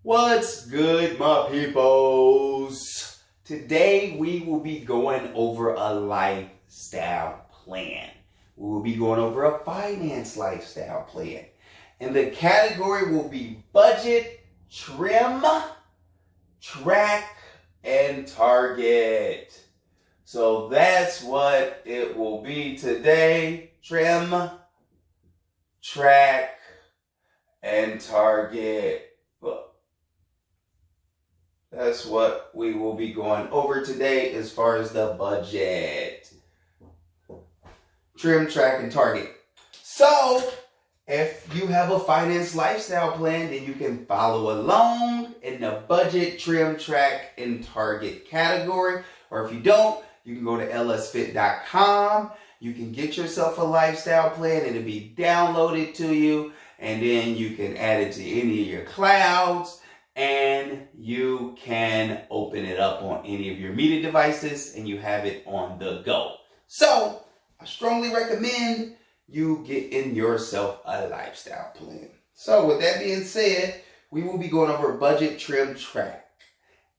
What's good, my peoples? Today we will be going over a lifestyle plan. We will be going over a finance lifestyle plan. And the category will be budget, trim, track, and target. So that's what it will be today. Trim, track, and target. That's what we will be going over today as far as the budget. Trim, track, and target. So, if you have a finance lifestyle plan, then you can follow along in the budget, trim, track, and target category. Or if you don't, you can go to lsfit.com. You can get yourself a lifestyle plan and it'll be downloaded to you. And then you can add it to any of your clouds. And you can open it up on any of your media devices and you have it on the go. So, I strongly recommend you get in yourself a lifestyle plan. So, with that being said, we will be going over budget, trim, track,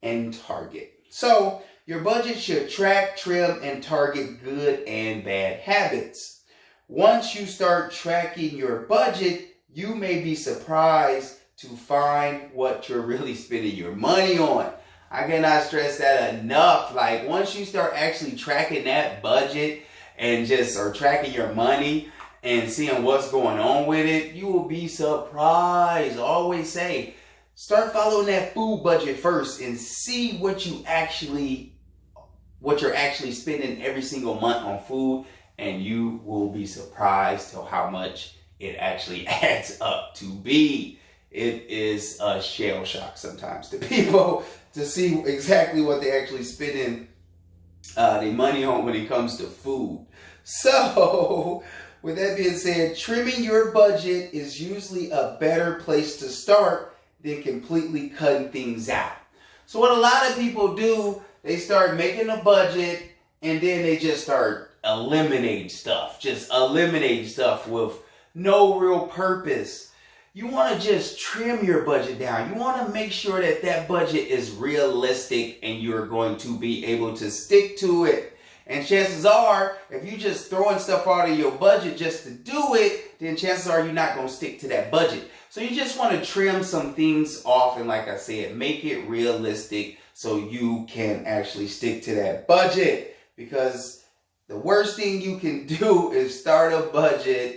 and target. So, your budget should track, trim, and target good and bad habits. Once you start tracking your budget, you may be surprised to find what you're really spending your money on. I cannot stress that enough. Like, once you start actually tracking that budget and or tracking your money and seeing what's going on with it, you will be surprised. I always say, start following that food budget first and see what you're actually spending every single month on food, and you will be surprised to how much it actually adds up to be. It is a shell shock sometimes to people to see exactly what they actually spending their money on when it comes to food. So, with that being said, trimming your budget is usually a better place to start than completely cutting things out. So what a lot of people do, they start making a budget and then they just start eliminating stuff with no real purpose. You want to just trim your budget down. You want to make sure that that budget is realistic and you're going to be able to stick to it. And chances are, if you just throwing stuff out of your budget just to do it, then chances are you're not going to stick to that budget. So you just want to trim some things off and, like I said, make it realistic so you can actually stick to that budget. Because the worst thing you can do is start a budget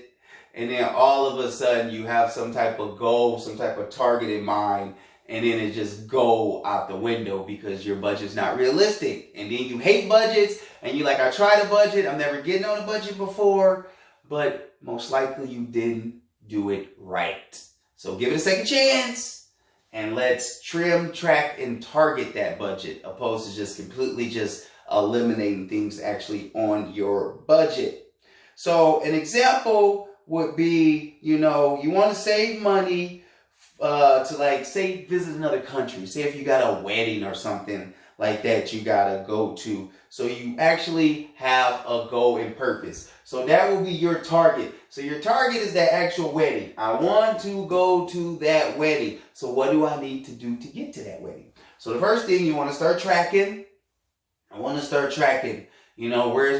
and then all of a sudden you have some type of goal, some type of target in mind, and then it just go out the window because your budget's not realistic. And then you hate budgets and you're like, I tried a budget, I'm never getting on a budget before, but most likely you didn't do it right. So give it a second chance and let's trim, track, and target that budget opposed to just completely just eliminating things actually on your budget. So an example would be, you want to save money to, like, say, visit another country. Say if you got a wedding or something like that you got to go to. So you actually have a goal and purpose. So that will be your target. So your target is that actual wedding. I want to go to that wedding. So what do I need to do to get to that wedding? So the first thing you want to start tracking. Where's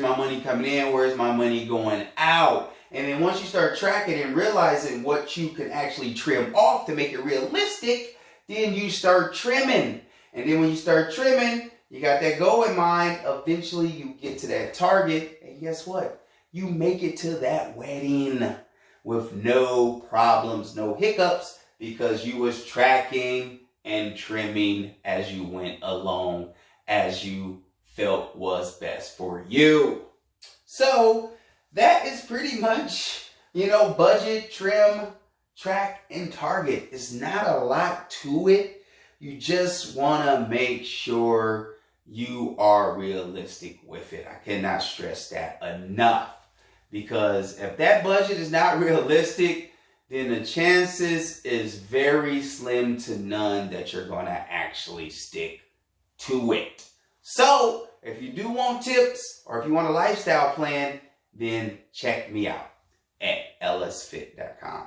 my money coming in? Where's my money going out? And then once you start tracking and realizing what you can actually trim off to make it realistic, then you start trimming. And then when you start trimming, you got that goal in mind. Eventually you get to that target. And guess what? You make it to that wedding with no problems, no hiccups, because you was tracking and trimming as you went along, as you felt was best for you. So that is pretty much, budget, trim, track, and target. It's not a lot to it. You just want to make sure you are realistic with it. I cannot stress that enough. Because if that budget is not realistic, then the chances is very slim to none that you're going to actually stick to it. So, if you do want tips or if you want a lifestyle plan, then check me out at lsfit.com.